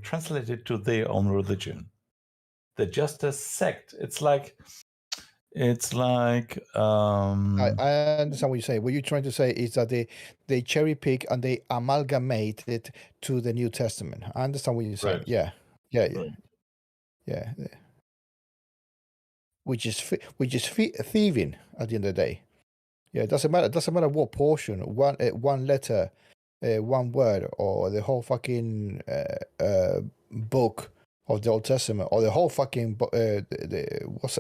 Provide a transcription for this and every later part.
translate it to their own religion. They're just a sect. It's like I understand what you say. What you're trying to say is that they cherry pick and they amalgamate it to the New Testament. I understand what you're saying. Right. Yeah. Right. Yeah. Which is thieving at the end of the day. Yeah, it doesn't matter what portion, one letter, one word, or the whole fucking book of the Old Testament, or the whole fucking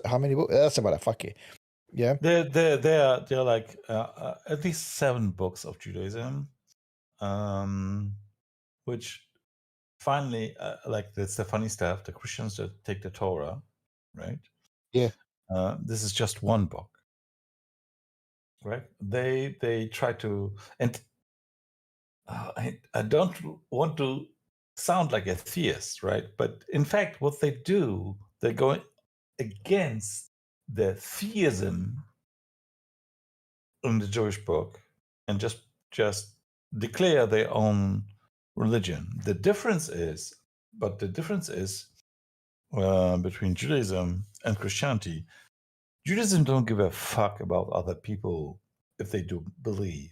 how many books? That's about a fucking. Yeah, they're like at least 7 books of Judaism, which finally, like that's the funny stuff. The Christians that take the Torah, right? Yeah. This is just one book, right? They try to, and I don't want to sound like a theist, right? But in fact, what they do, they're going against the theism in the Jewish book and just declare their own religion. The difference is between Judaism and Christianity. Judaism don't give a fuck about other people if they do believe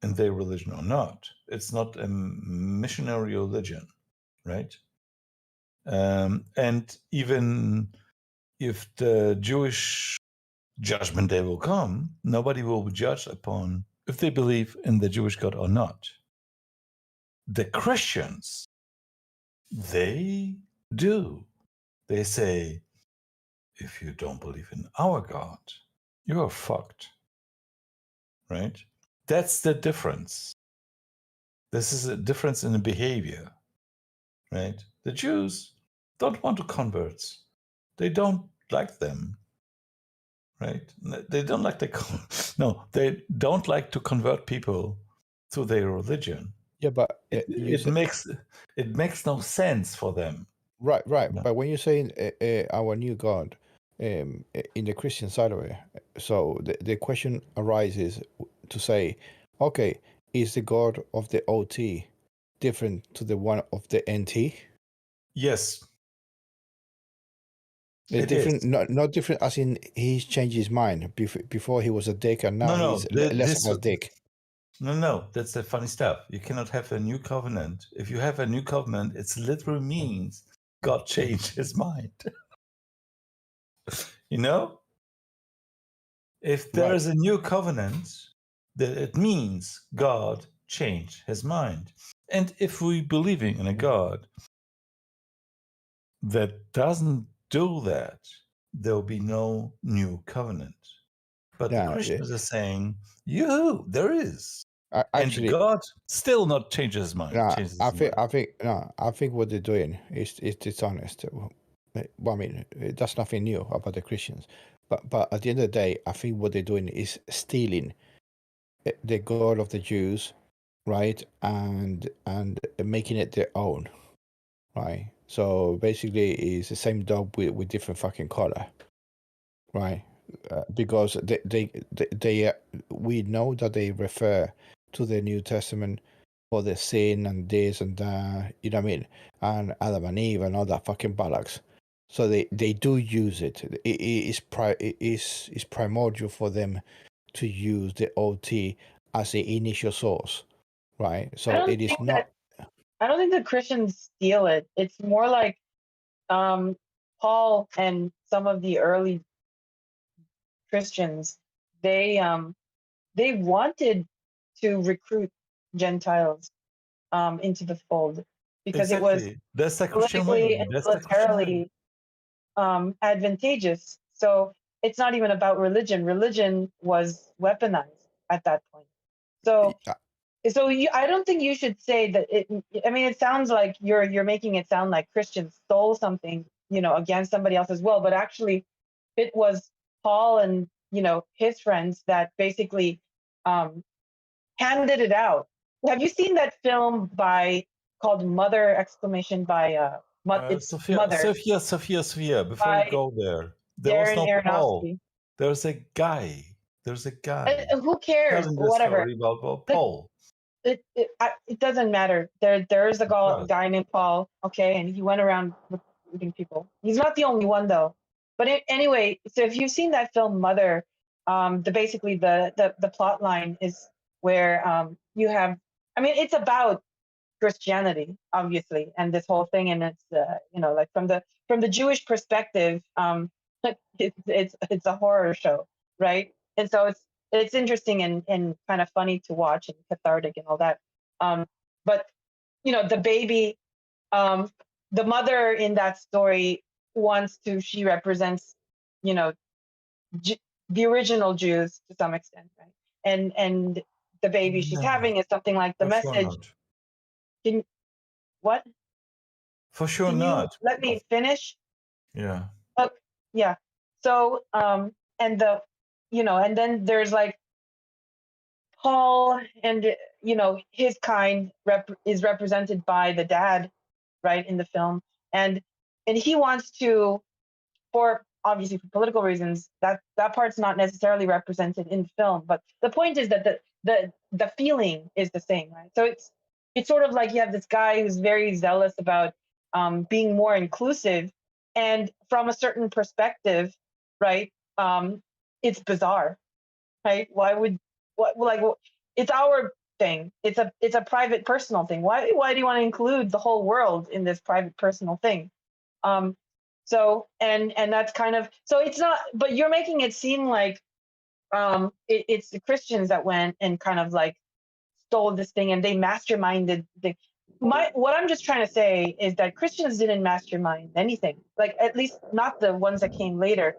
in their religion or not. It's not a missionary religion, right? And even if the Jewish judgment day will come, nobody will be judged upon if they believe in the Jewish God or not. The Christians, they do. They say, if you don't believe in our God, you're fucked, right? That's the difference. This is a difference in the behavior, right? The Jews don't want to converts. They don't like them, right? They don't like they don't like to convert people to their religion. Yeah, but it makes no sense for them. Right. No. But when you're saying our new God, in the Christian side of it, so the question arises to say, okay, is the God of the OT different to the one of the NT? Yes. It's different, not different as in he's changed his mind. Before he was a dick and now he's less of a dick. No, that's the funny stuff. You cannot have a new covenant. If you have a new covenant, it literally means God changed his mind. You know? If there is a new covenant, then it means God changed his mind. And if we believing in a God that doesn't do that, there will be no new covenant. But the Christians are saying, there is. Actually, and God still not changes his mind. I think what they're doing is dishonest. Well, I mean, that's nothing new about the Christians. But at the end of the day, I think what they're doing is stealing the God of the Jews, right, and making it their own, right. So basically, it's the same dog with different fucking color, right? Because they we know that they refer to the New Testament for the sin and this and that, you know what I mean, and Adam and Eve and all that fucking bollocks. So they do use it. It is primordial for them to use the OT as the initial source, right? So it is not. I don't think the Christians steal it. It's more like Paul and some of the early Christians. They wanted to recruit Gentiles into the fold because it was politically and militarily advantageous. So it's not even about religion. Religion was weaponized at that point. So I don't think you should say that it. I mean, it sounds like you're making it sound like Christians stole something, against somebody else as well. But actually, it was Paul and his friends that basically handed it out. Have you seen that film called Mother ! By Sophia. Before you go there was no Paul. There's a guy. Who cares? Whatever. About Paul. it doesn't matter. There is a guy named Paul, okay, and he went around recruiting people. He's not the only one though. But anyway, so if you've seen that film Mother, basically the plot line is where you have, I mean, it's about Christianity, obviously, and this whole thing, and it's like from the Jewish perspective, it's a horror show, right? And so it's interesting and kind of funny to watch and cathartic and all that. But the baby, the mother in that story she represents, the original Jews to some extent, right? And the baby she's having is something like the message. What? For sure Can not. You let me finish. Yeah. Yeah. So and and then there's like Paul, and his kind is represented by the dad, right, in the film, and he wants to, obviously for political reasons, that part's not necessarily represented in the film, but the point is that the feeling is the same, right? So it's sort of like you have this guy who's very zealous about being more inclusive, and from a certain perspective, right, it's bizarre, right? It's our thing. It's a private personal thing. Why do you want to include the whole world in this private personal thing? So and that's kind of, so it's not, but you're making it seem like it's the Christians that went and kind of like stole this thing and they masterminded what I'm just trying to say is that Christians didn't mastermind anything, like at least not the ones that came later.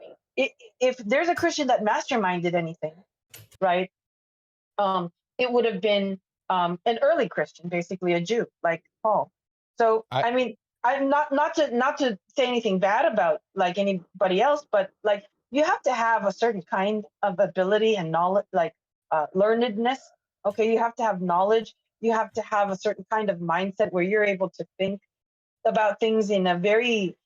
If there's a Christian that masterminded anything, right, it would have been an early Christian, basically a Jew like Paul. So I mean, I'm not to say anything bad about like anybody else, but like you have to have a certain kind of ability and knowledge, like learnedness. Okay, you have to have knowledge. You have to have a certain kind of mindset where you're able to think about things in a very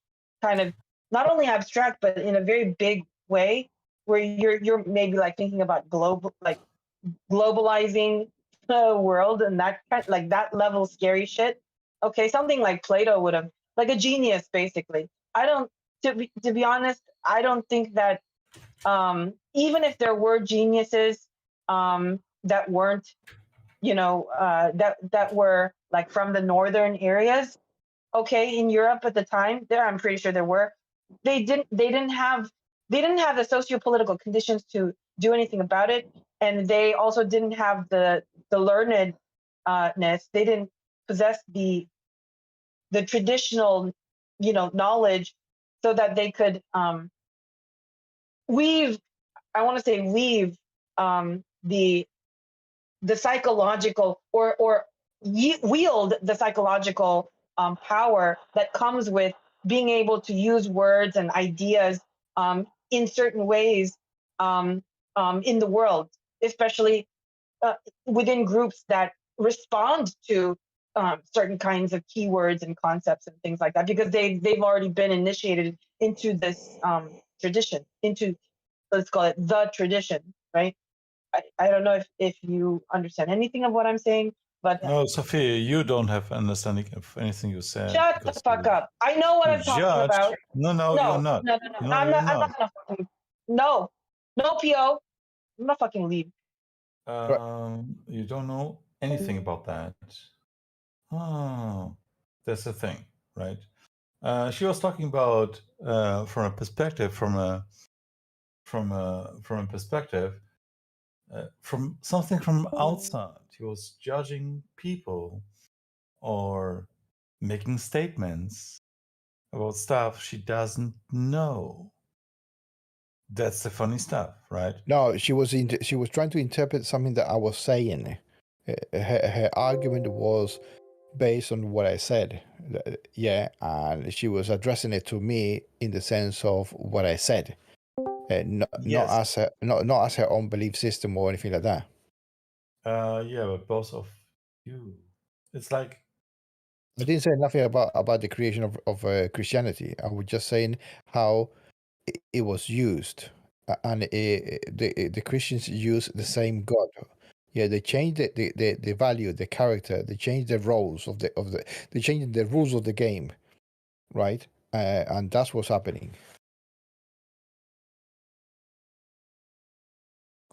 kind of not only abstract but in a very big way, where you're maybe like thinking about globalizing the world and that kind, like that level scary shit. Okay, something like Plato would have, like a genius, basically. I don't, to be honest, I don't think that even if there were geniuses that weren't, that were like from the northern areas, okay, in Europe at the time, I'm pretty sure there were. They didn't have the socio-political conditions to do anything about it, and they also didn't have the learnedness. They didn't possess the traditional, knowledge, so that they could weave. I want to say weave the psychological or wield the psychological power that comes with being able to use words and ideas in certain ways in the world, especially within groups that respond to certain kinds of keywords and concepts and things like that, because they've already been initiated into this tradition, into, let's call it the tradition, right? I don't know if you understand anything of what I'm saying, but no, Sophia, you don't have understanding of anything you said. shut the fuck up. I know what I'm talking about. No, you're not. No. I'm not gonna fucking, no, Pio. I'm not fucking leave. You don't know anything about that. Oh, that's the thing, right? She was talking about from a perspective, from something from outside. She was judging people or making statements about stuff she doesn't know. That's the funny stuff, right? No, she was trying to interpret something that I was saying. Her argument was based on what I said. Yeah, and she was addressing it to me in the sense of what I said, not as her own belief system or anything like that. Yeah, but both of you, it's like, I didn't say nothing about the creation of Christianity. I was just saying how it was used, and the Christians use the same God Yeah, they change the value, the character, they change the roles they change the rules of the game, right? And that's what's happening.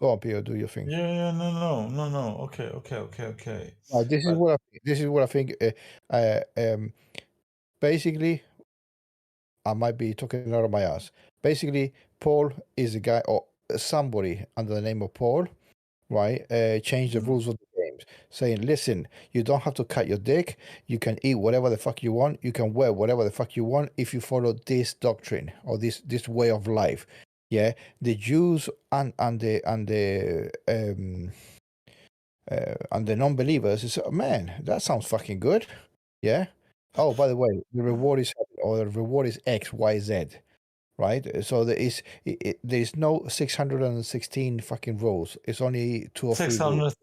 Go on, Pio, do your thing. Yeah, no. Okay. This is what I think. Basically, I might be talking out of my ass. Basically, Paul is a guy or somebody under the name of Paul, right? Change the rules of the games, saying, listen, you don't have to cut your dick. You can eat whatever the fuck you want. You can wear whatever the fuck you want if you follow this doctrine or this way of life. Yeah, the Jews and the non-believers is, man, that sounds fucking good. Yeah. Oh, by the way, the reward is X, Y, Z, right? So there is no 616 fucking rules. It's only 2 or 3 rules.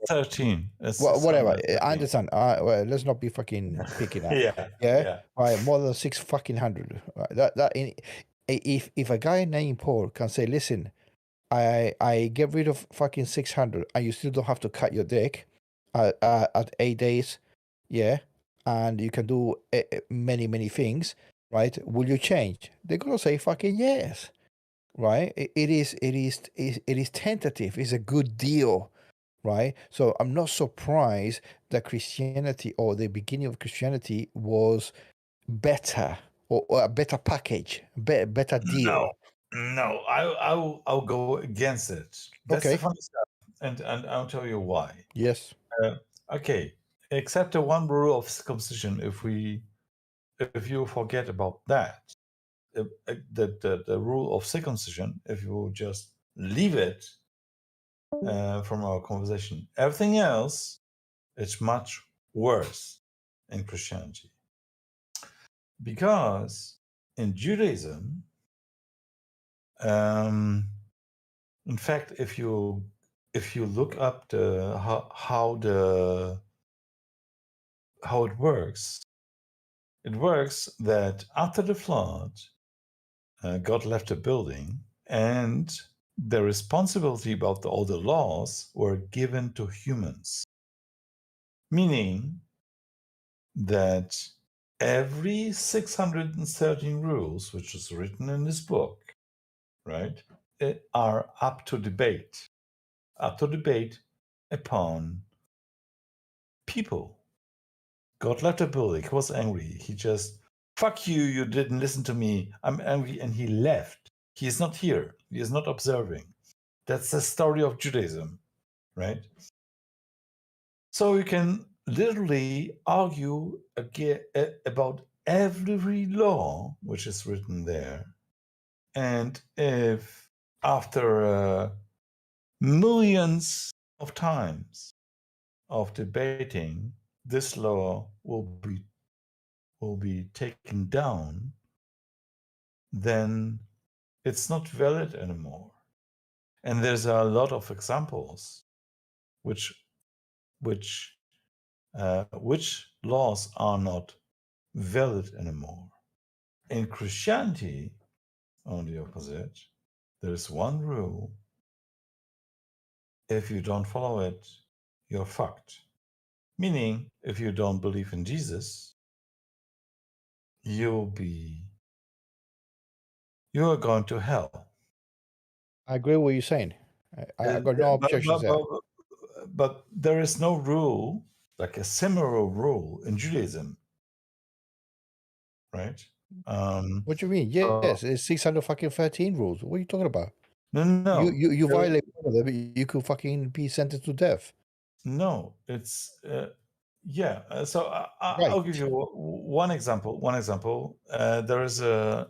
613. Well, whatever. I understand. Well, let's not be fucking picky now. Yeah. Right. More than 6 fucking hundred. Right? If a guy named Paul can say, listen, I get rid of fucking 600 and you still don't have to cut your dick at 8 days, yeah, and you can do many things, right? Will you change? They're gonna say fucking yes, right? It is tentative. It's a good deal, right? So I'm not surprised that Christianity or the beginning of Christianity was better or a better package, better deal. No, I'll go against it. That's the funny stuff, and I'll tell you why. Yes. Okay, except the one rule of circumcision. If you forget about that, the rule of circumcision, if you just leave it from our conversation, everything else, it's much worse in Christianity. Because in Judaism, in fact, if you look up how it works that after the flood, God left the building, and the responsibility about all the laws were given to humans, meaning that every 613 rules, which is written in this book, right, are up to debate upon people. God left the building. He was angry. He just, fuck you, you didn't listen to me. I'm angry. And he left. He is not here. He is not observing. That's the story of Judaism, right? So you can literally argue about every law which is written there. And if after millions of times of debating, this law will be taken down, then it's not valid anymore. And there's a lot of examples which laws are not valid anymore. In Christianity, on the opposite, there is one rule. If you don't follow it, you're fucked. Meaning, if you don't believe in Jesus, you are going to hell. I agree with what you're saying. I got no objections there. But there is no rule, like a similar rule in Judaism, right? What do you mean? Yes, it's 613 rules. What are you talking about? No. You violate one of them, you could fucking be sentenced to death. No, it's so I'll give you one example. There is a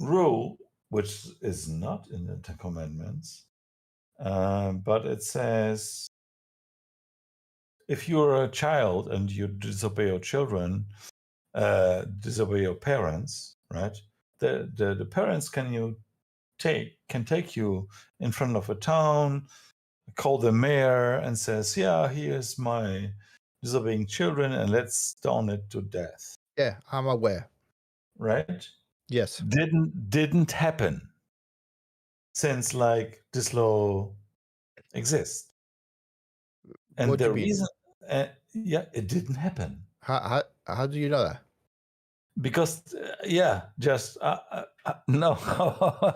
rule which is not in the Ten Commandments, but it says if you're a child and you disobey your children, disobey your parents, right? The parents can take you in front of a town, call the mayor and says, yeah, here's my disobeying children and let's stone it to death. Yeah, I'm aware. Right? Yes. Didn't happen since like this law exists. And What do the you mean? reason, it didn't happen. How do you know that? Because no, I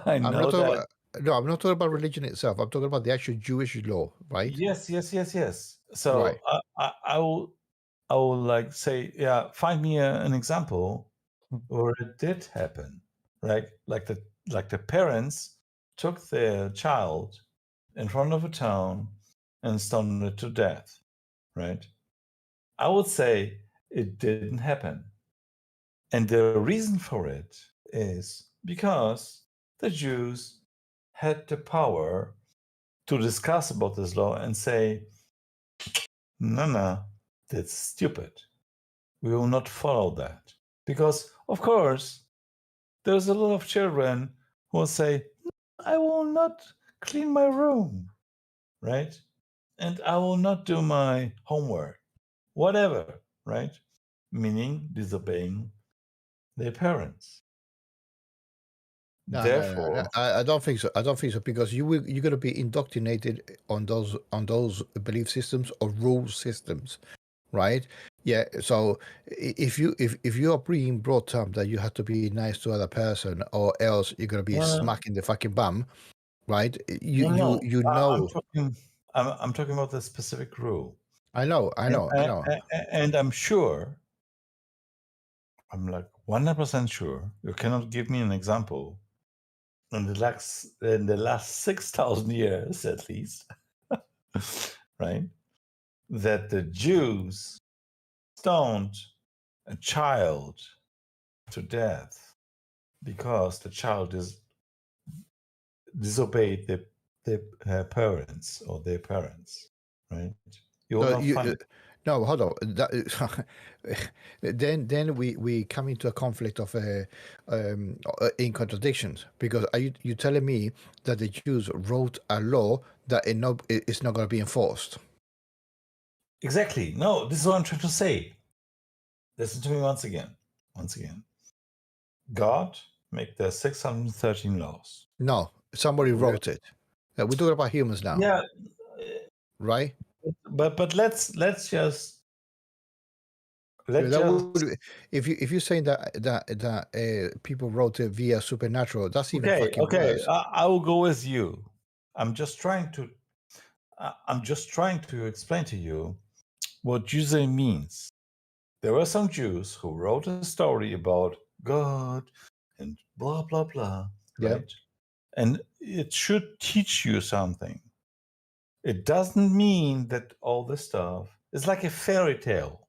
I'm know not talking that. about, no, I'm not talking about religion itself. I'm talking about the actual Jewish law, right? Yes. So Right. I will like say, find me an example where it did happen, right? Like the parents took their child in front of a town and stoned it to death, right? I would say it didn't happen. And the reason for it is because the Jews had the power to discuss about this law and say, no, that's stupid. We will not follow that. Because, of course, there's a lot of children who will say, I will not clean my room, right? And I will not do my homework, whatever, right? Meaning disobeying their parents. No, Therefore, I don't think so. I don't think so because you're going to be indoctrinated on those belief systems or rule systems, right? Yeah. So if you are being brought up that you have to be nice to other person or else you're going to be smacking the fucking bum, right? You know. I'm talking about the specific rule. I know. And I'm sure. I'm like 100% sure. You cannot give me an example in the last 6,000 years at least, right? That the Jews stoned a child to death because the child disobeyed their parents or their parents, right? You will not find it. No, hold on. Then we come into a conflict of in contradictions because are you telling me that the Jews wrote a law that it's not going to be enforced? Exactly. No, this is what I'm trying to say. Listen to me once again. God made the 613 laws. No, somebody wrote it. We're talking about humans now. Yeah. Right? But let's just if you're saying that people wrote it via supernatural, that's even fucking worse. I will go with you. I'm just trying to explain to you what Judaism means. There were some Jews who wrote a story about God and blah blah blah, right? And it should teach you something. It doesn't mean that all this stuff is like a fairy tale,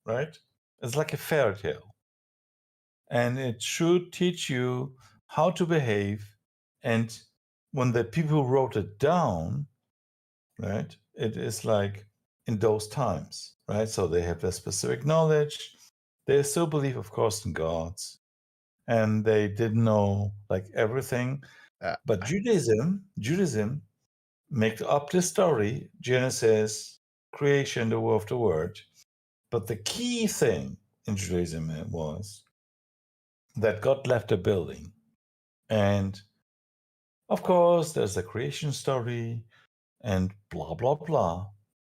right? It's like a fairy tale. And it should teach you how to behave. And when the people wrote it down, right, it is like in those times, right? So they have their specific knowledge. They still believe, of course, in gods. And they didn't know like everything. But Judaism make up the story, Genesis, creation, the word of the word. But the key thing in Judaism was that God left a building. And of course, there's a creation story and blah, blah, blah.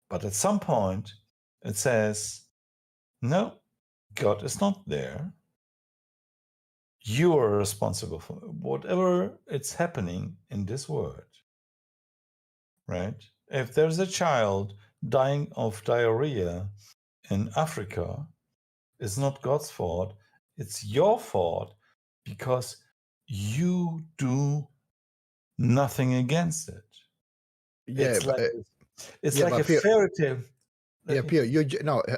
But at some point, it says, no, God is not there. You are responsible for whatever it's happening in this world. Right? If there's a child dying of diarrhea in Africa, it's not God's fault. It's your fault because you do nothing against it. Yeah, it's like a fairy tale. Yeah, Pio,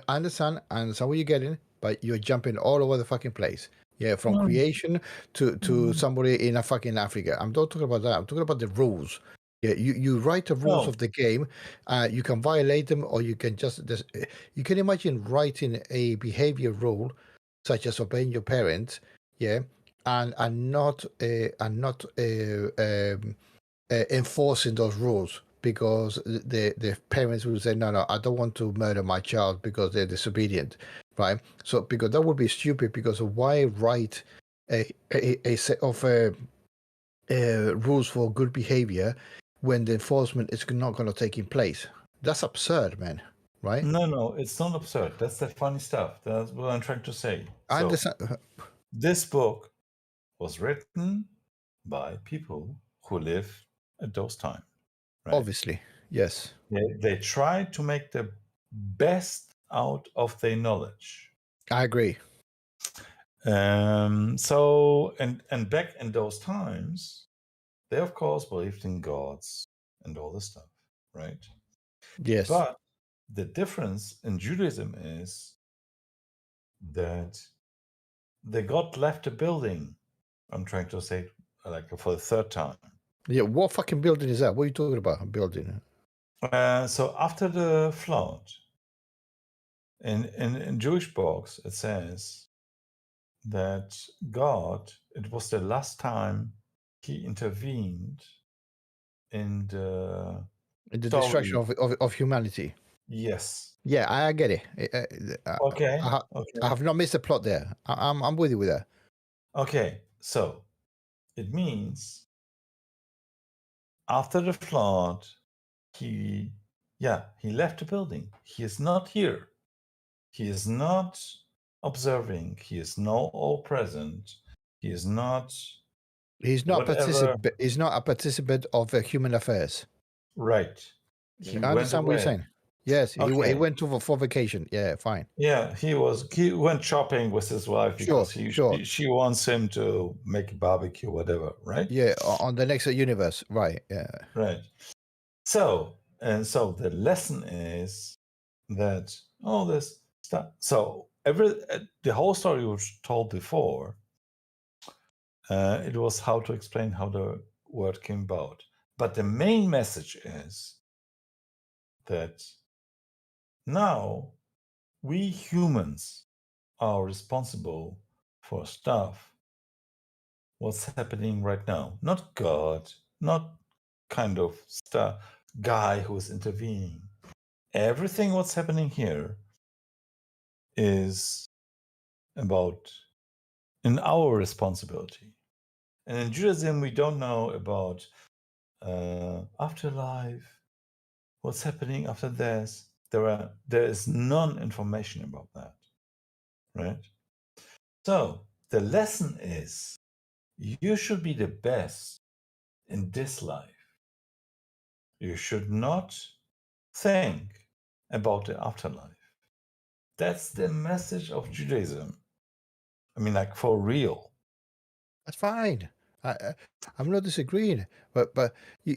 I understand what you're getting, but you're jumping all over the fucking place. Yeah, from creation to somebody in a fucking Africa. I'm not talking about that. I'm talking about the rules. Yeah, you write the rules of the game. You can violate them, or you can just you can imagine writing a behavior rule, such as obeying your parents. Yeah, and not enforcing those rules because the parents will say, no, I don't want to murder my child because they're disobedient, right? So because that would be stupid, because why write a set of rules for good behavior when the enforcement is not going to take in place? That's absurd, man. Right? No, it's not absurd. That's the funny stuff. That's what I'm trying to say. I So, understand. this book was written by people who lived at those times. Right? Obviously, yes. They tried to make the best out of their knowledge. I agree. So and back in those times, they of course believed in gods and all this stuff, right? Yes. But the difference in Judaism is that the God left a building. I'm trying to say like for the third time. Yeah, what fucking building is that? What are you talking about? A building? So after the flood, in Jewish books, it says that God, it was the last time he intervened in the destruction of humanity. Yes. Yeah, I get it. Okay. I have not missed the plot there. I'm with you with that. Okay. So it means after the flood, he left the building. He is not here. He is not observing. He is not all present. He is not. He's not participant. He's not a participant of human affairs. Right. I understand what you're saying. Yes, okay. He went for vacation. Yeah, fine. Yeah, he went shopping with his wife because she wants him to make a barbecue, whatever, right? Yeah, on the next universe, right? Yeah, right. So the lesson is that all this stuff. So the whole story was told before. It was how to explain how the word came about, but the main message is that now we humans are responsible for stuff what's happening right now, not God, not kind of guy who's intervening. Everything what's happening here is about in our responsibility. And in Judaism, we don't know about afterlife, what's happening after this. There is none information about that, right? So the lesson is you should be the best in this life. You should not think about the afterlife. That's the message of Judaism. I mean, like for real. That's fine. I'm not disagreeing, but you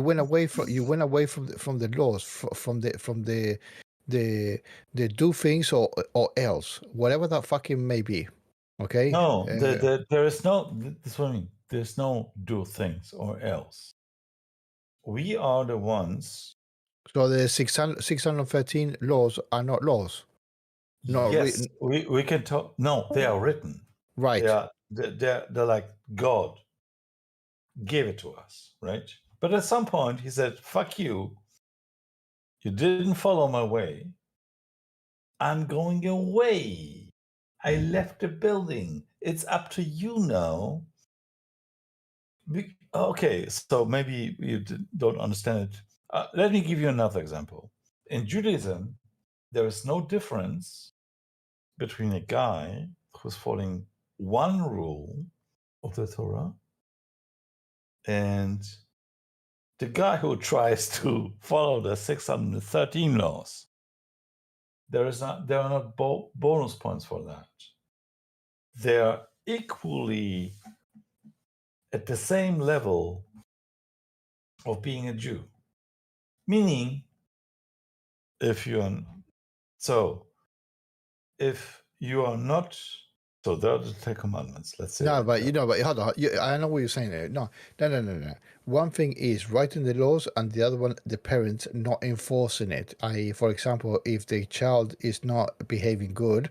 went away from the laws from the do things or else, whatever that fucking may be. Okay. No, there is no. This is what I mean. There's no do things or else. We are the ones. So the 613 laws are not laws. No, yes, we can talk. No, they are written. Right. They're like God gave it to us, right? But at some point he said, "Fuck you. You didn't follow my way. I'm going away. I left the building. It's up to you now." Okay, so maybe you don't understand it. Let me give you another example. In Judaism, there is no difference between a guy who's following one rule of the Torah and the guy who tries to follow the 613 laws. There are not bonus points for that. They're equally at the same level of being a Jew. Meaning, if you are not, so there are the 10 commandments, let's say. No, but hold on. I know what you're saying there. No. One thing is writing the laws, and the other one, the parents not enforcing it. For example, if the child is not behaving good,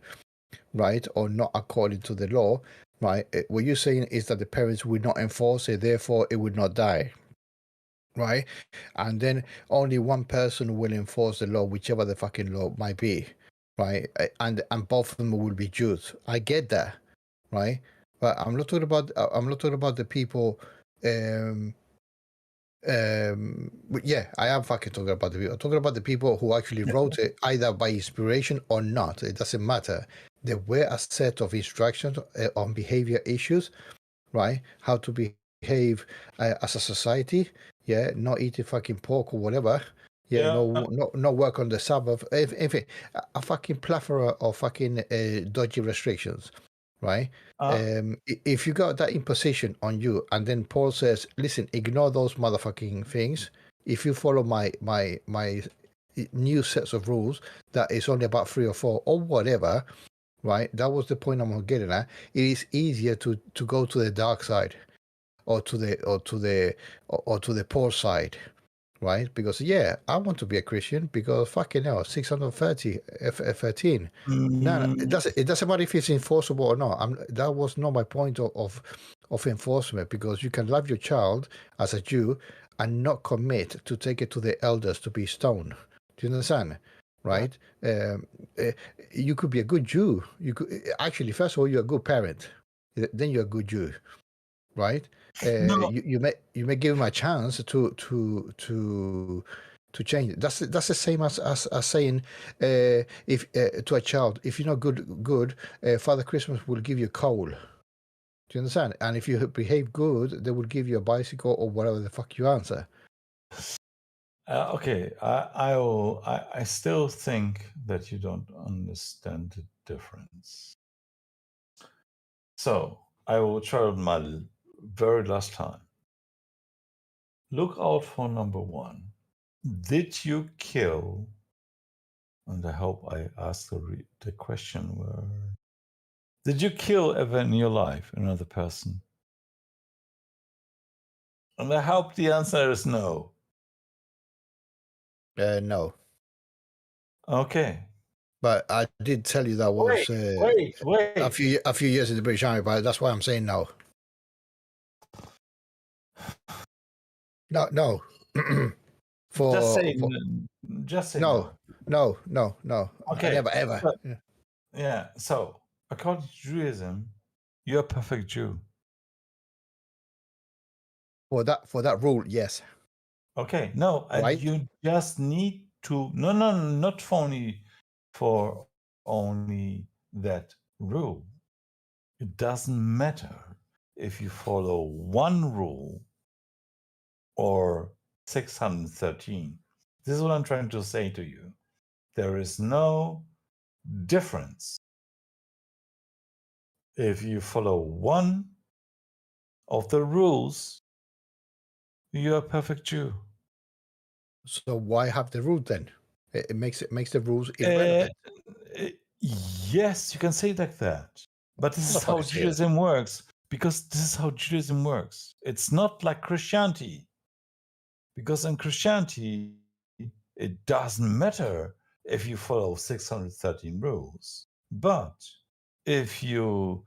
right, or not according to the law, right, what you're saying is that the parents would not enforce it, therefore it would not die, right? And then only one person will enforce the law, whichever the fucking law might be, right? And both of them will be Jews. I get that, right? But I'm not talking about the people But yeah, I am fucking talking about the people. I'm talking about the people who actually wrote it, either by inspiration or not. It doesn't matter. There were a set of instructions on behavior issues, right? How to behave as a society. Yeah, not eating fucking pork or whatever. Yeah, no work on the Sabbath. Anything, a fucking plethora of fucking dodgy restrictions, right? If you got that imposition on you, and then Paul says, "Listen, ignore those motherfucking things. If you follow my new sets of rules, that is only about 3 or 4 or whatever." Right, that was the point I'm getting at. It is easier to go to the dark side, or to the poor side, right? Because yeah, I want to be a Christian because fucking hell, 630 13. No, it doesn't matter if it's enforceable or not. That was not my point of enforcement, because you can love your child as a Jew and not commit to take it to the elders to be stoned. Do you understand? Right? You could be a good Jew. You could actually, first of all, you're a good parent. Then you're a good Jew, right? You may give him a chance to change. That's the same as saying, if to a child, if you're not good, Father Christmas will give you coal. Do you understand? And if you behave good, they will give you a bicycle or whatever the fuck you answer. Okay, I still think that you don't understand the difference. So I will try it my very last time. Look out for number 1. Did you kill? And I hope I asked the question where. Did you kill ever in your life another person? And I hope the answer is no. No. Okay. But I did tell you that was wait. a few years in the British Army, but that's why I'm saying no. No. Just say no. Okay. I never ever. But, yeah. So according to Judaism, you're a perfect Jew. For that rule, yes. Okay. No, and right? you just need to not for only that rule. It doesn't matter if you follow one rule or 613. This is what I'm trying to say to you. There is no difference if you follow one of the rules. You're a perfect Jew. So why have the rule then? It makes the rules irrelevant. Yes, you can say it like that. But this is how Judaism works. Because this is how Judaism works. It's not like Christianity. Because in Christianity, it doesn't matter if you follow 613 rules. But if you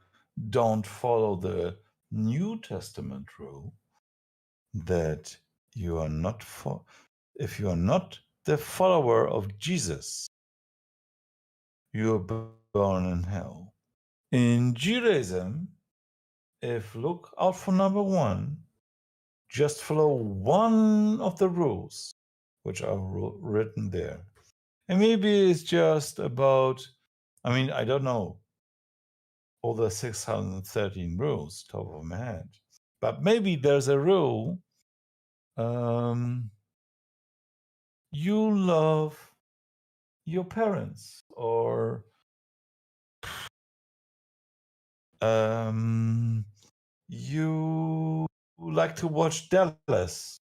don't follow the New Testament rule that you are not if you are not the follower of Jesus, you are born in hell. In Judaism, if look out for number 1, just follow one of the rules which are written there. And maybe it's just about, I don't know all the 613 rules top of my head, but maybe there's a rule. You love your parents, or you like to watch Dallas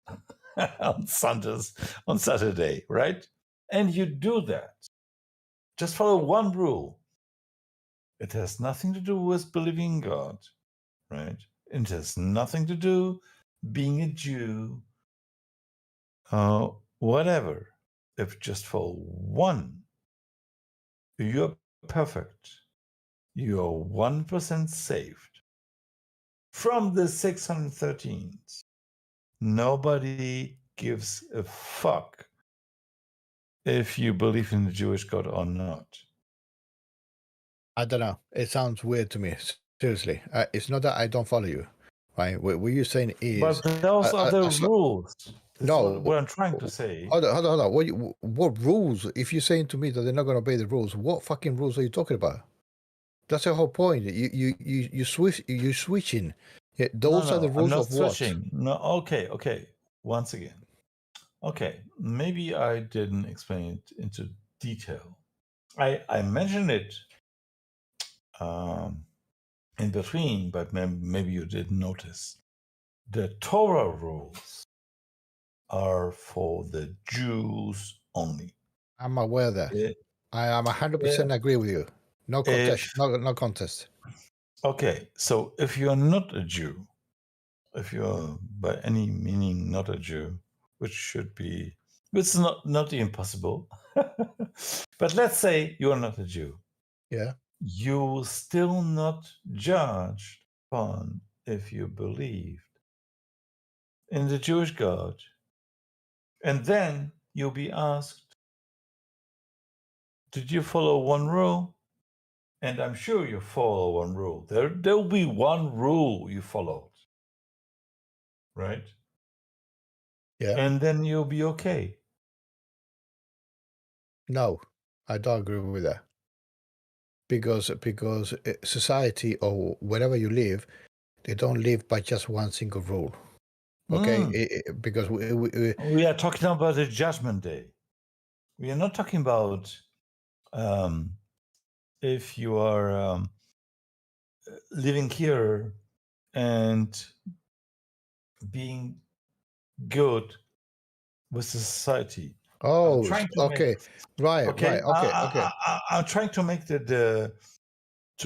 on Saturday, right? And you do that. Just follow one rule. It has nothing to do with believing in God, right? It has nothing to do being a Jew, whatever. If just for one, you're perfect. You're 1% saved from the 613. Nobody gives a fuck if you believe in the Jewish God or not. I don't know. It sounds weird to me. Seriously. It's not that I don't follow you. right? What you're saying is, But those are the rules. That's no, what I'm trying to say. Hold on. What rules? If you're saying to me that they're not going to obey the rules, what fucking rules are you talking about? That's the whole point. You switching. Yeah, those are the rules I'm not of switching. what? No, okay. Once again. Okay, maybe I didn't explain it into detail. I mentioned it in between, but maybe you didn't notice. The Torah rules are for the Jews only. I'm aware of that. I am 100% agree with you. No contest. No contest. Okay, so if you're not a Jew, if you're by any meaning not a Jew, which should be, it's not impossible, but let's say you are not a Jew. Yeah. You still not judged upon if you believed in the Jewish God. And then you'll be asked, did you follow one rule? And I'm sure you follow one rule. There'll be one rule you followed, right? Yeah. And then you'll be okay. No, I don't agree with that. Because society or wherever you live, they don't live by just one single rule. Okay, because we are talking about the Judgment Day. We are not talking about if you are living here and being good with society. Oh, okay, right. Okay. I'm trying to make to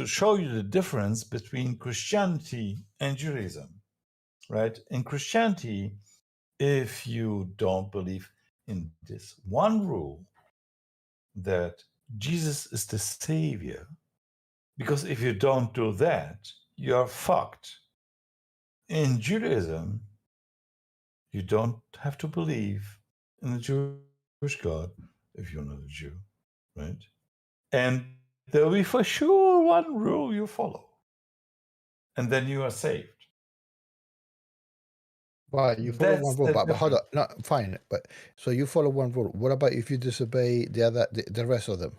show you the difference between Christianity and Judaism, right? In Christianity, if you don't believe in this one rule that Jesus is the Savior, because if you don't do that, you're fucked. In Judaism, you don't have to believe in the Jewish God if you're not a Jew, right? And there'll be for sure one rule you follow, and then you are saved. Well, you follow one rule, but hold on, no, fine. But so you follow one rule. What about if you disobey the rest of them?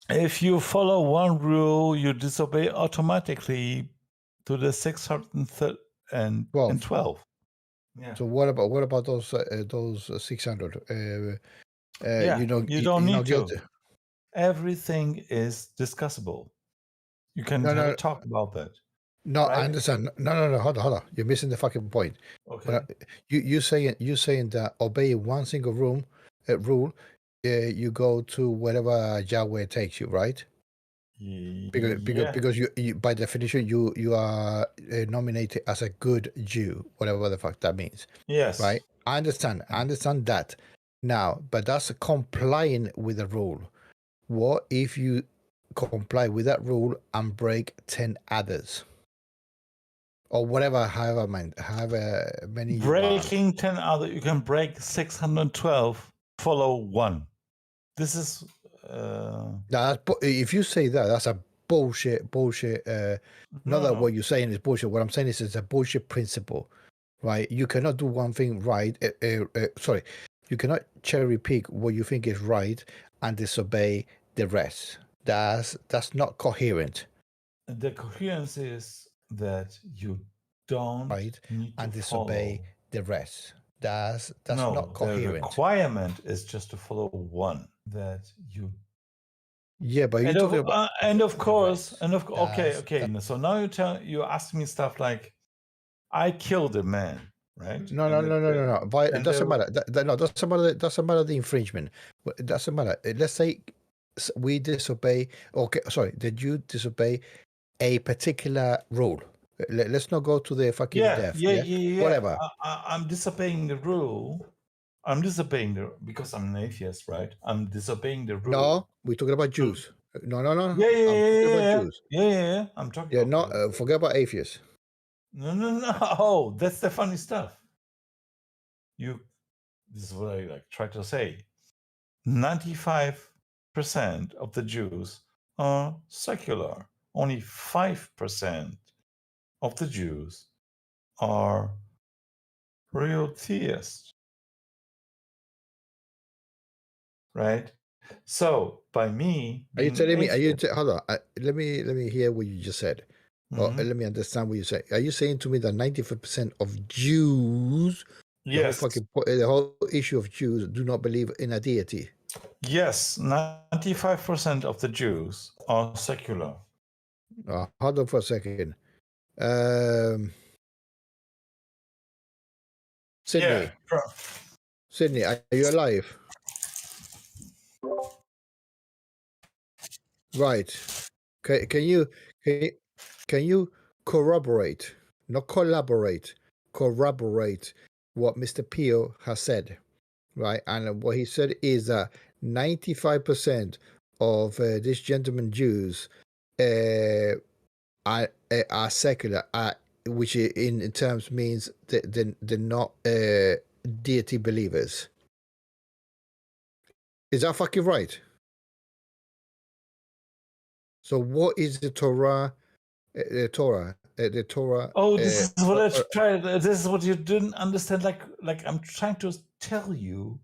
If you follow one rule, you disobey automatically to the 612. Yeah. So what about those 600? You don't need to. Everything is discussable. You can have a talk about that. No, right? I understand. No. Hold on. You're missing the fucking point. Okay. You saying that obeying one single rule, you go to wherever Yahweh takes you, right? Because you by definition you are nominated as a good Jew, whatever the fuck that means. Yes. Right. I understand that. Now, but that's complying with the rule. What if you comply with that rule and break 10 others? Or whatever, however many breaking 10 other, you can break 612, follow one. This is if you say that, that's a bullshit not that what you're saying is bullshit. What I'm saying is it's a bullshit principle, right? You cannot do one thing right, you cannot cherry pick what you think is right and disobey the rest. That's not coherent. The coherence is that you don't right need to and disobey the rest. That's not coherent. The requirement is just to follow one that you. Yeah, but and of course. Okay. So now you ask me stuff like, I killed a man, right? No. It doesn't matter. Doesn't matter the infringement. It doesn't matter. Let's say we disobey. Okay, sorry. Did you disobey a particular rule? Let's not go to the fucking death. Yeah. Whatever. I'm disobeying the rule. Because I'm an atheist, right? I'm disobeying the rule. No, we're talking about Jews. No. Yeah. I'm talking about Jews. Yeah. I'm talking. Yeah, forget about atheists. No. Oh, that's the funny stuff. This is what I try to say. 95% of the Jews are secular. Only 5% of the Jews are real theists, right? So by me, Are you telling me? atheist, Hold on. Let me hear what you just said. Or let me understand what you say. Are you saying to me that 95% of Jews, yes, the whole issue of Jews, do not believe in a deity? yes, 95% of the Jews are secular. Hold on for a second. Sydney, Yeah. Sydney, are you alive? Right. Can you corroborate, not collaborate, corroborate what Mr. Pio has said, right? And what he said is that 95% of these gentlemen Jews are secular, which in terms means that they're not deity believers. Is that fucking right? So what is the Torah? The Torah. Oh, this is what I tried. This is what you didn't understand. Like I'm trying to tell you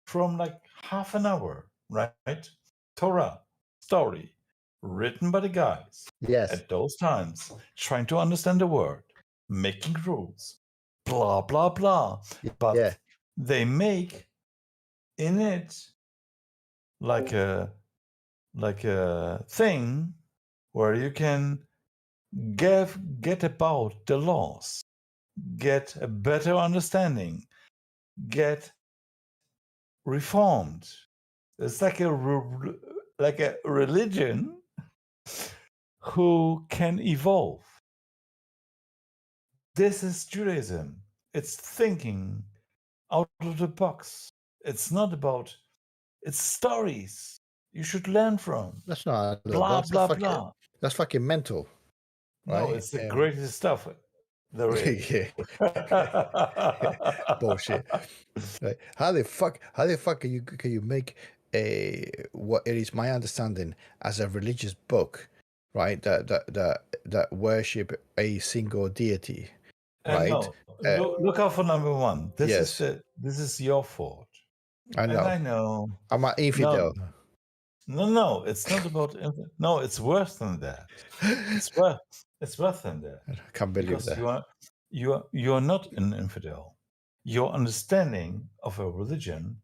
from like half an hour, right? Torah story written by the guys Yes. at those times, trying to understand the word, making rules, blah blah blah. But Yeah. they make in it like a thing where you can get about the laws, get a better understanding, get reformed. It's like a religion who can evolve. This is Judaism. It's thinking out of the box. It's not about, it's stories you should learn from. That's not Blah blah blah. That's fucking mental. No, Right? it's the greatest stuff there is. Bullshit. Right. How the fuck can you make what it is my understanding as a religious book, right? That worship a single deity, right? No, look out for number one. This is your fault. I know. And I know. I'm an infidel. No, it's not about. No, it's worse than that. It's worse than that. I can't believe because that. you are not an infidel. Your understanding of a religion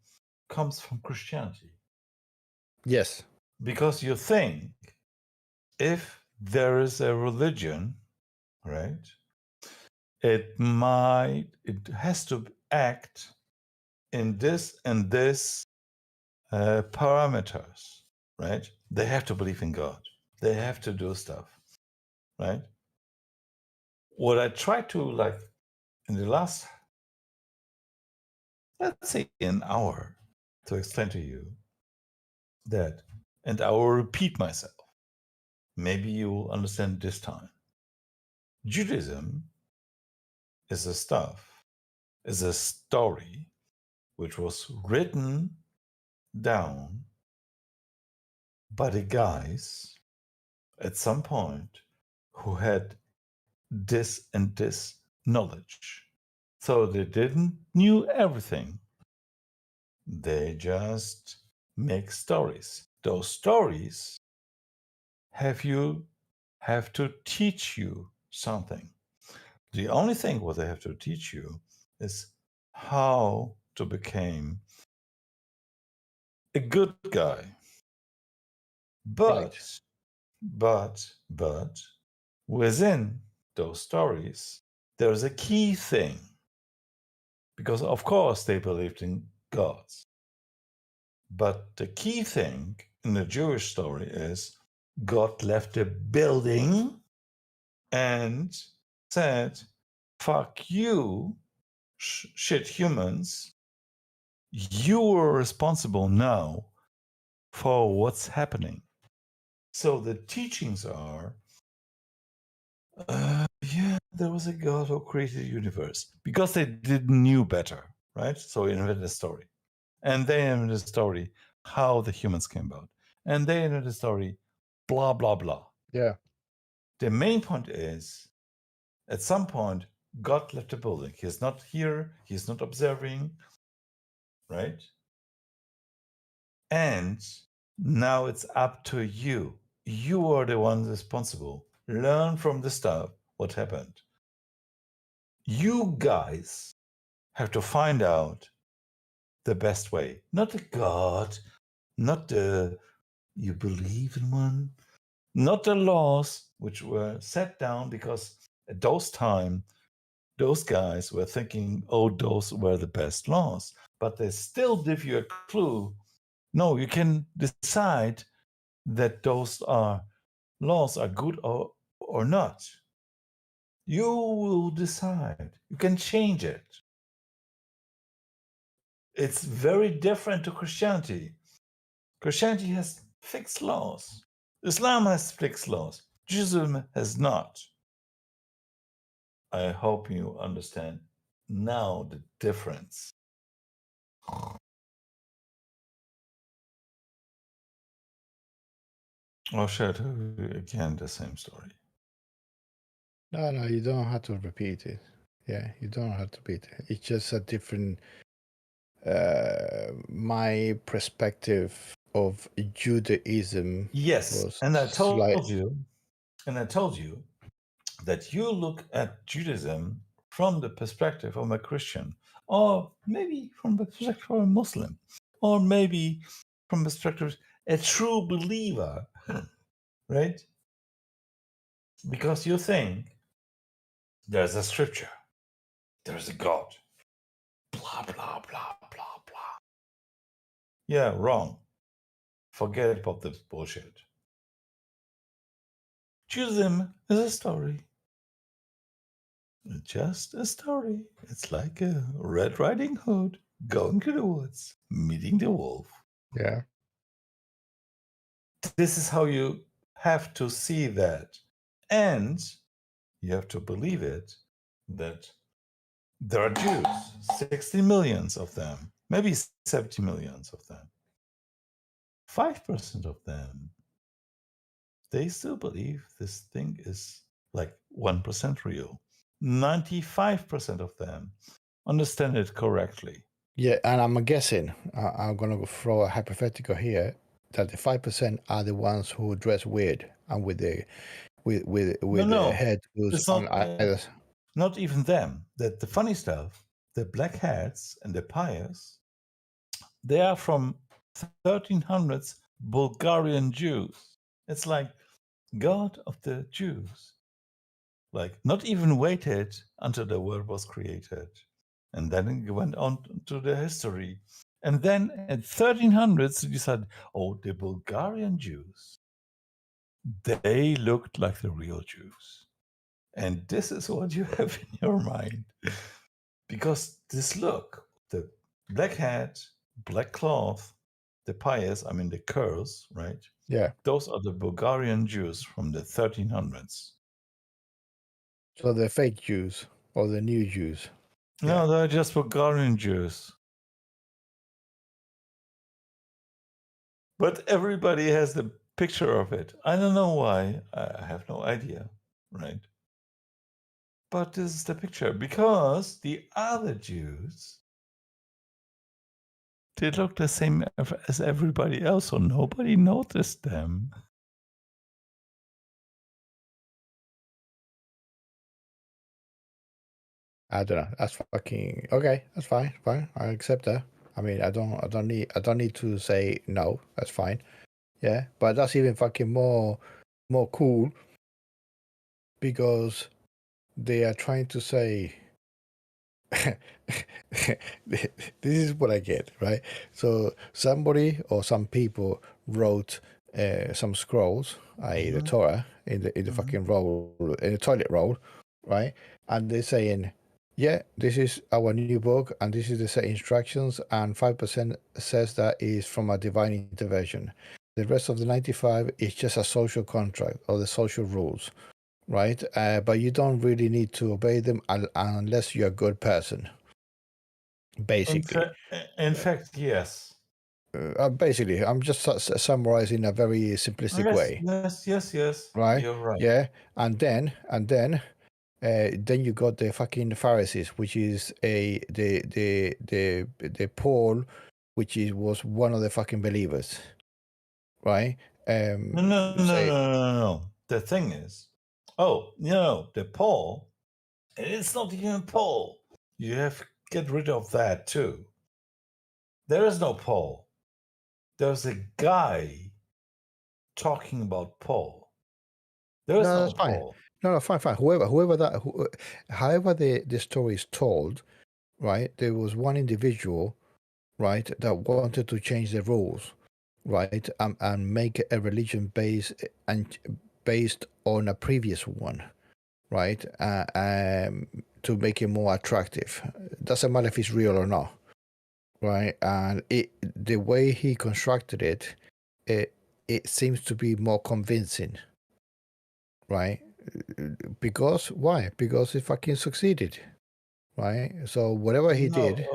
comes from Christianity. Yes. Because you think if there is a religion, right, it has to act in this and this parameters, right? They have to believe in God. They have to do stuff, right? What I try to like in the last, let's say an hour, to explain to you that, and I will repeat myself. Maybe you will understand this time. Judaism is a story which was written down by the guys at some point who had this and this knowledge. So they didn't knew everything. They just make stories. Those stories have to teach you something. The only thing what they have to teach you is how to become a good guy. But within those stories, there's a key thing. Because of course they believed in gods. But the key thing in the Jewish story is God left a building and said, fuck you, shit humans. You are responsible now for what's happening. So the teachings are, there was a God who created the universe. Because they didn't knew better, right? So he invented a story. And they invented a story how the humans came about. And they invented a story, blah, blah, blah. Yeah. The main point is At some point, God left the building. He's not here. He's not observing, right? And now it's up to you. You are the one responsible. Learn from the stuff what happened. You guys have to find out the best way. Not the God, not the you believe in one, not the laws which were set down because at those time, those guys were thinking, oh, those were the best laws. But they still give you a clue. No, you can decide that those laws are good or not. You will decide. You can change it. It's very different to Christianity. Christianity has fixed laws. Islam has fixed laws. Judaism has not. I hope you understand now the difference. Or should I tell you again the same story? No, you don't have to repeat it. Yeah, you don't have to repeat it. It's just a different my perspective of Judaism. Yes, and I told you that you look at Judaism from the perspective of a Christian, or maybe from the perspective of a Muslim, or maybe from the perspective of a true believer, right? Because you think there's a scripture, there's a God, blah, blah, blah, blah, blah. Yeah, wrong. Forget about this bullshit. Judaism is a story. Just a story. It's like a Red Riding Hood going to the woods, meeting the wolf. Yeah. This is how you have to see that. And you have to believe it that there are Jews, 60 millions of them, maybe 70 millions of them. 5% of them, they still believe this thing is like 1% real. 95% of them understand it correctly. Yeah, and I'm guessing, I'm going to throw a hypothetical here, that the 5% are the ones who dress weird and with the No, head it's on not, either. not even them. The funny stuff, the black hats and the pious, they are from 1300s Bulgarian Jews. It's like God of the Jews. Like not even waited until the world was created. And then it went on to the history. And then at 1300s, you said, oh, the Bulgarian Jews, they looked like the real Jews. And this is what you have in your mind. Because this look, the black hat, black cloth, the pious, I mean the curls, right? Yeah. Those are the Bulgarian Jews from the 1300s. So they're fake Jews or the new Jews. No, they're just Bulgarian Jews. But everybody has the picture of it. I don't know why. I have no idea, right? But this is the picture because the other Jews, they look the same as everybody else, so nobody noticed them. I don't know. That's fucking okay. That's fine. Fine. I accept that. I mean, I don't need to say no. That's fine. Yeah, but that's even fucking more cool because they are trying to say. This is what I get, right? So somebody or some people wrote some scrolls, i.e. the Torah, in the fucking roll, in the toilet roll, right? And they're saying, yeah, this is our new book, and this is the set instructions, and 5% says that is from a divine intervention. The rest of the 95 is just a social contract or the social rules, right? But you don't really need to obey them unless you're a good person. Basically. In fact, yes. Basically, I'm just summarizing in a very simplistic way. Yes. Right? You're right. Yeah, and then Then you got the fucking Pharisees, which is the Paul, which was one of the fucking believers, right? No. The thing is, the Paul, it's not even Paul. You have to get rid of that too. There is no Paul. There's a guy talking about Paul. There is no Paul. No, fine. However the story is told, right? There was one individual, right, that wanted to change the rules, right, and make a religion based on a previous one, right, to make it more attractive. Doesn't matter if it's real or not, right? And the way he constructed it seems to be more convincing, right? Because why? Because he fucking succeeded, right? So whatever he did.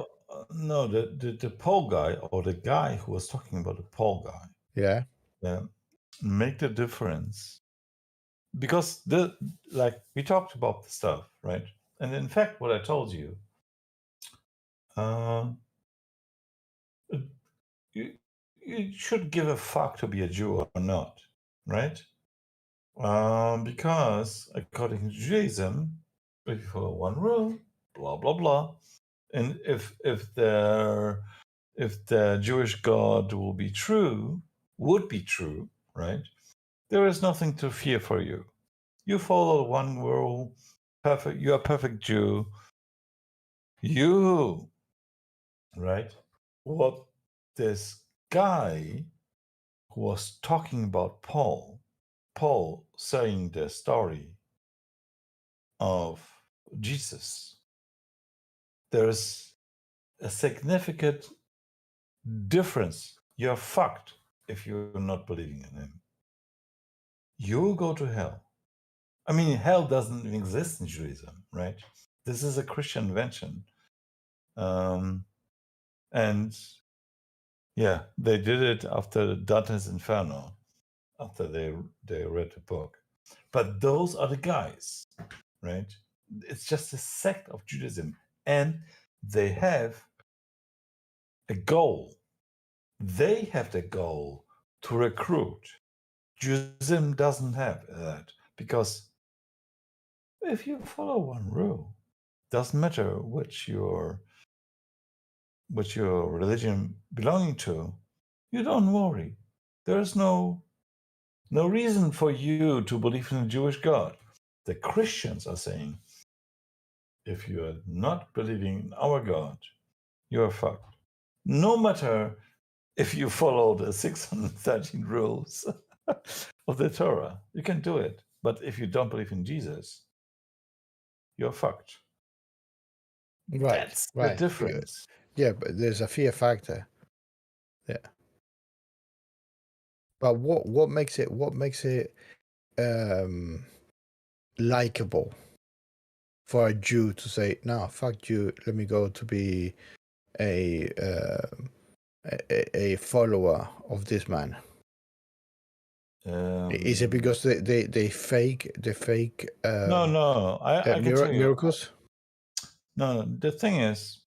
No, the Paul guy, or the guy who was talking about the Paul guy. Yeah. Make the difference. Because we talked about the stuff, right? And in fact, what I told you, you should give a fuck to be a Jew or not, right? Because according to Judaism, if you follow one rule, blah blah blah, and if the Jewish God would be true, right? There is nothing to fear for you. You follow one rule, perfect. You are a perfect Jew. You, right? What this guy who was talking about Paul saying the story of Jesus, there's a significant difference. You're fucked if you're not believing in him. You'll go to hell. I mean, hell doesn't even exist in Judaism, right? This is a Christian invention. And yeah, they did it after Dante's Inferno, after they read the book. But those are the guys, right? It's just a sect of Judaism, and they have a goal. They have the goal to recruit. Judaism doesn't have that, because if you follow one rule, doesn't matter which your religion belonging to, you don't worry. There's no reason for you to believe in a Jewish God. The Christians are saying, if you are not believing in our God, you're fucked. No matter if you follow the 613 rules of the Torah, you can do it. But if you don't believe in Jesus, you're fucked. Right. That's the difference. Yeah, but there's a fear factor. Yeah. But what makes it likable for a Jew to say, no, fuck you, let me go to be a follower of this man? Is it because they fake no, I can tell you, miracles? No, the thing is,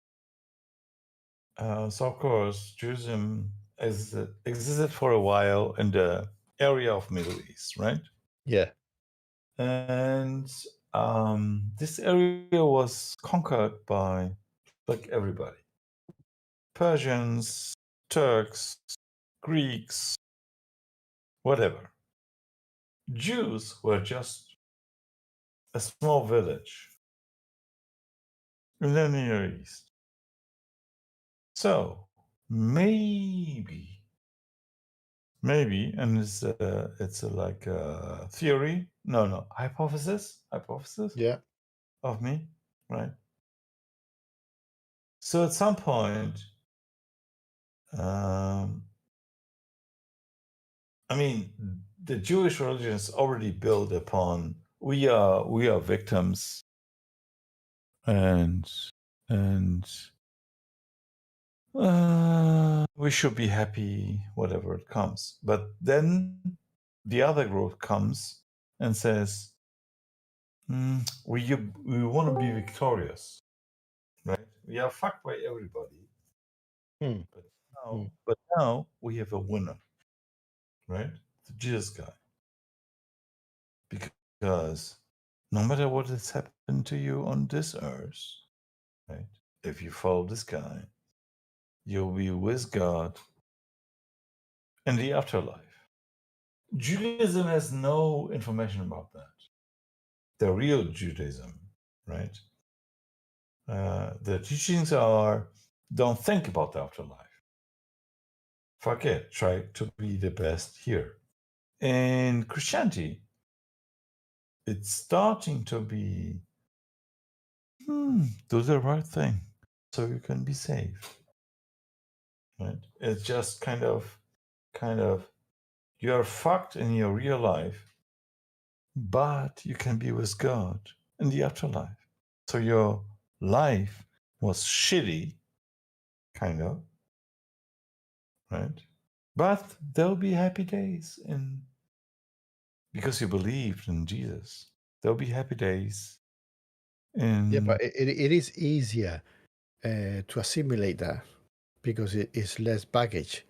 so of course, Judaism existed for a while in the area of Middle East, right? Yeah. And this area was conquered by like everybody. Persians, Turks, Greeks, whatever. Jews were just a small village in the Near East. So maybe, and it's like a theory. No, hypothesis. Yeah. Of me, right? So at some point, I mean, the Jewish religion is already built upon we are victims, and we should be happy whatever it comes. But then the other group comes and says, we want to be victorious, right? We are fucked by everybody, Hmm. but now we have a winner, right? The Jesus guy. Because no matter what has happened to you on this earth, right? If you follow this guy, you'll be with God in the afterlife. Judaism has no information about that. The real Judaism, right? The teachings are don't think about the afterlife. Fuck it. Try to be the best here. In Christianity, it's starting to be do the right thing so you can be saved. Right? It's just kind of you're fucked in your real life, but you can be with God in the afterlife. So your life was shitty, kind of, right? But there'll be happy days because you believed in Jesus. There'll be happy days. Yeah, but it is easier to assimilate that because it is less baggage,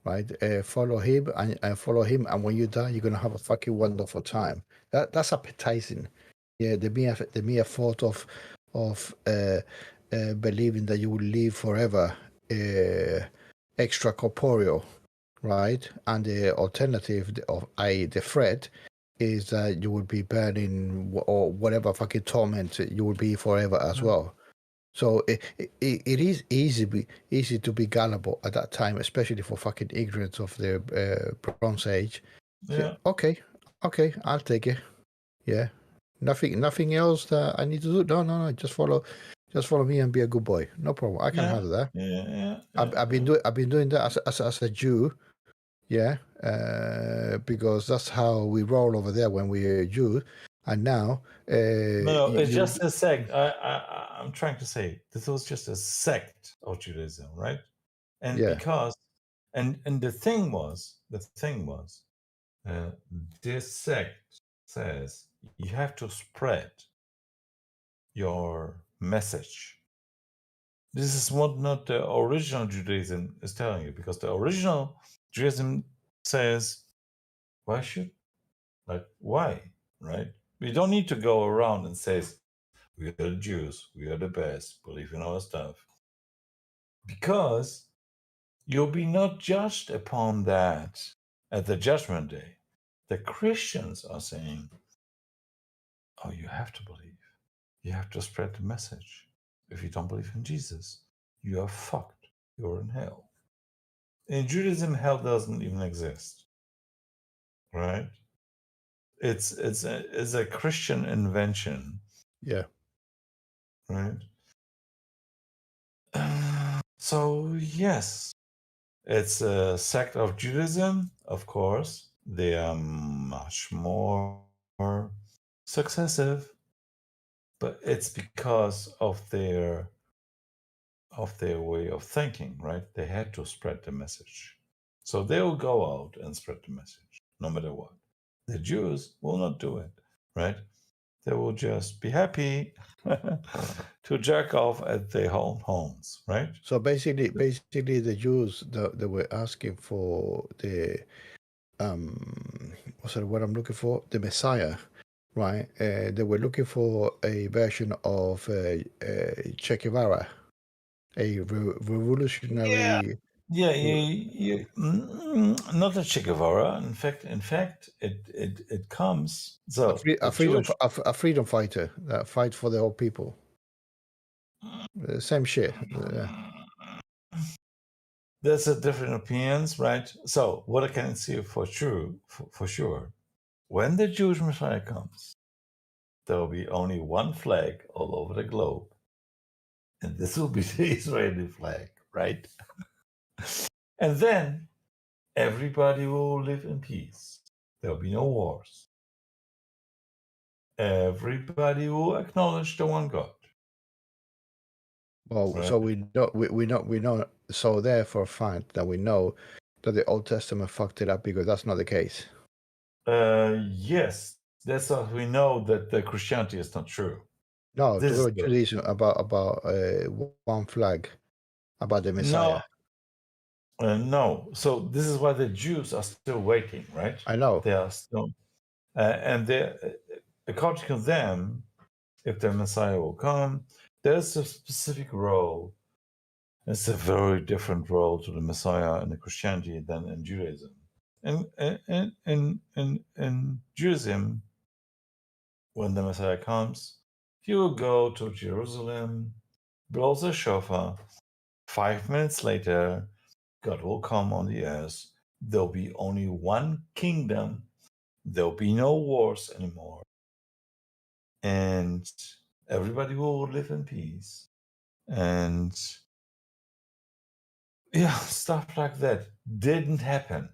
right? Follow him and when you die, you're gonna have a fucking wonderful time. That's appetizing. Yeah, the mere thought of believing that you will live forever, extra corporeal, right? And the alternative of the threat is that you will be burning or whatever fucking torment you will be forever as well. So it is easy to be gullible at that time, especially for fucking ignorance of the Bronze Age. Yeah. So, okay, I'll take it. Yeah, nothing else that I need to do. No, just follow me and be a good boy. No problem. I can handle that. Yeah. I've been doing that as a Jew. Yeah, because that's how we roll over there when we're Jews. And now, no, it's just a sect. I'm trying to say this was just a sect of Judaism, right? And because, and the thing was, this sect says you have to spread your message. This is what not the original Judaism is telling you, because the original Judaism says, why, right? We don't need to go around and say, we are the Jews, we are the best, believe in our stuff. Because you'll be not judged upon that at the judgment day. The Christians are saying, oh, you have to believe. You have to spread the message. If you don't believe in Jesus, you are fucked. You're in hell. In Judaism, hell doesn't even exist. Right? It's a Christian invention. Yeah. Right? So, yes, it's a sect of Judaism, of course. They are much more successive, but it's because of their way of thinking, right? They had to spread the message. So they'll go out and spread the message, no matter what. The Jews will not do it, right? They will just be happy to jerk off at their own homes, right? So basically, the Jews they were asking for the what's the word I'm looking for? The Messiah, right? They were looking for a version of Che Guevara, a revolutionary. Yeah, not a Che Guevara. In fact, it comes. So A freedom fighter that fights for the whole people. Same shit. There's a different opinions, right? So what I can see for sure, when the Jewish Messiah comes, there will be only one flag all over the globe, and this will be the Israeli flag, right? And then everybody will live in peace. There will be no wars. Everybody will acknowledge the one God. Well, right? so we know. So there for a fact that we know that the Old Testament fucked it up because that's not the case. Yes, That's how we know that the Christianity is not true. No, This is Torah the- Judaism about one flag, about the Messiah. No. So this is why the Jews are still waiting, right? I know. They are still, and they, according to them, if the Messiah will come, there's a specific role. It's a very different role to the Messiah in the Christianity than in Judaism. And in Judaism, when the Messiah comes, he will go to Jerusalem, blows a shofar. 5 minutes later, God will come on the earth. There'll be only one kingdom. There'll be no wars anymore. And everybody will live in peace. And yeah, stuff like that didn't happen,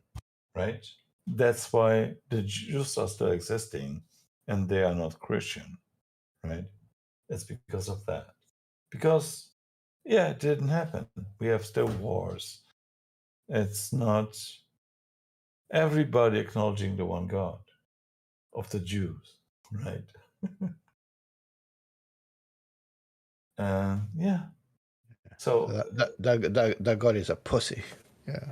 right? That's why the Jews are still existing and they are not Christian, right? It's because of that. Because, yeah, it didn't happen. We have still wars. It's not everybody acknowledging the one God of the Jews, right? Yeah. So, That God is a pussy. Yeah.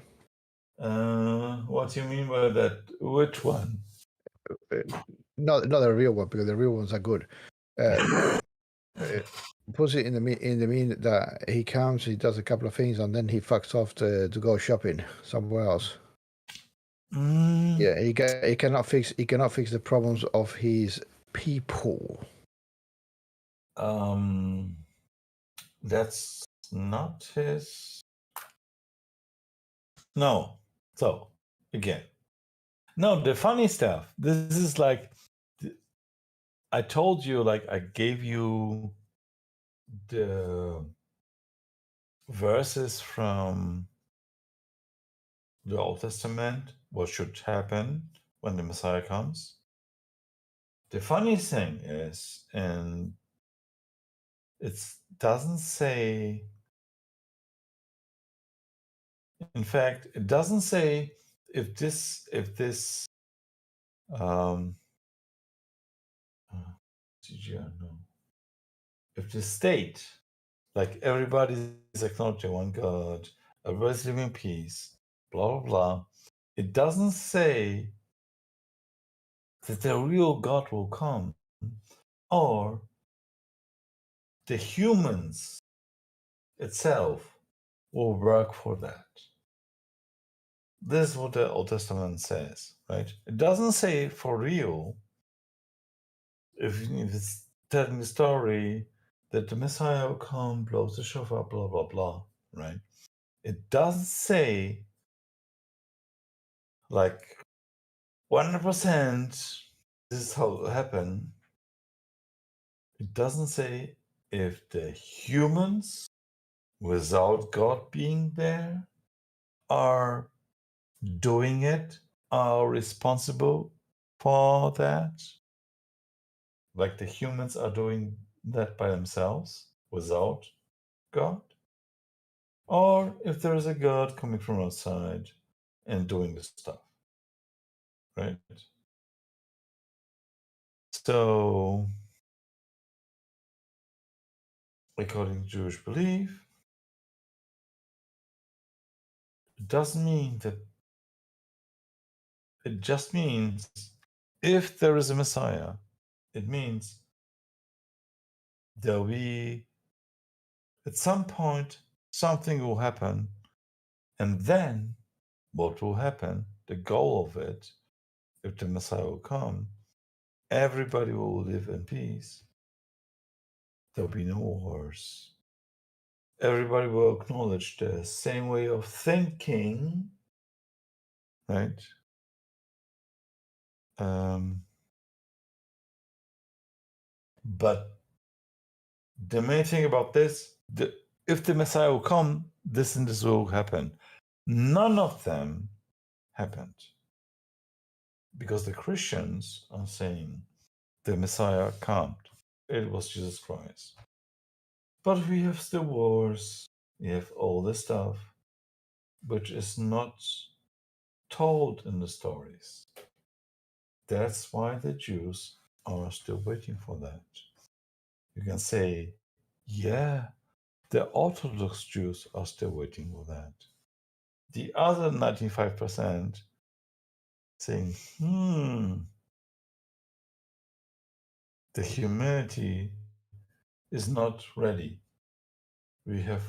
what do you mean by that? Which one? Not the real one, because the real ones are good. Pussy in the mean that he comes, he does a couple of things, and then he fucks off to go shopping somewhere else. Yeah, he cannot fix the problems of his people. That's not his. No. So again, no. The funny stuff. This is like, I told you, like I gave you the verses from the Old Testament, what should happen when the Messiah comes. The funny thing is, and it doesn't say, in fact, it doesn't say if this if the state, like everybody is acknowledging one God, everybody's living in peace, blah, blah, blah, it doesn't say that the real God will come or the humans itself will work for that. This is what the Old Testament says, right? It doesn't say for real, if it's telling the story that the Messiah will come, blows the shofar, blah, blah, blah, right? It doesn't say like 100% this is how it will happen. It doesn't say if the humans, without God being there, are doing it, are responsible for that. Like the humans are doing that by themselves without God. Or if there is a God coming from outside and doing this stuff. Right? So, according to Jewish belief, it doesn't mean that. It just means if there is a Messiah, it means there'll be, at some point, something will happen. And then what will happen, the goal of it, if the Messiah will come, everybody will live in peace. There'll be no wars. Everybody will acknowledge the same way of thinking, right? But the main thing about this, if the Messiah will come, this and this will happen. None of them happened. Because the Christians are saying the Messiah can't. It was Jesus Christ. But we have still wars. We have all this stuff, which is not told in the stories. That's why the Jews are still waiting for that. You can say, yeah, the Orthodox Jews are still waiting for that. The other 95% saying, the humanity is not ready. We have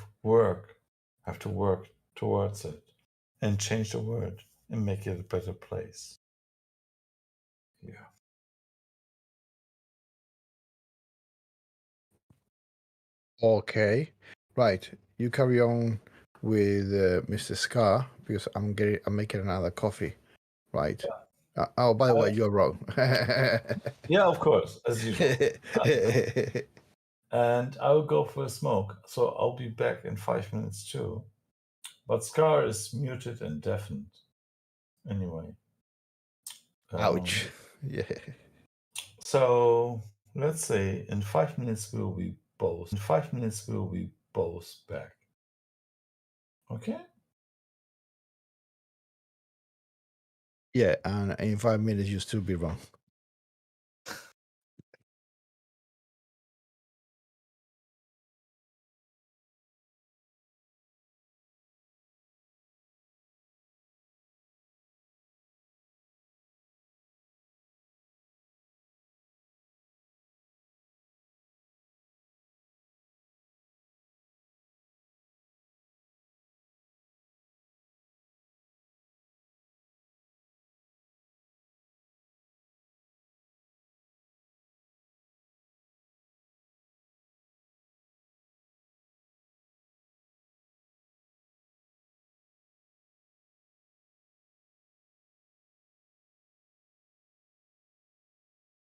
to work towards it and change the world and make it a better place. Yeah. Okay, right. You carry on with Mr. Scar because I'm making another coffee. Right. Oh, by the way, you're wrong. Yeah, of course, as usual. And I'll go for a smoke, so I'll be back in 5 minutes too. But Scar is muted and deafened. Anyway. Ouch. Yeah. So let's say in 5 minutes we'll be both. In 5 minutes we'll be both back. Okay? Yeah, and in 5 minutes you'll still be wrong.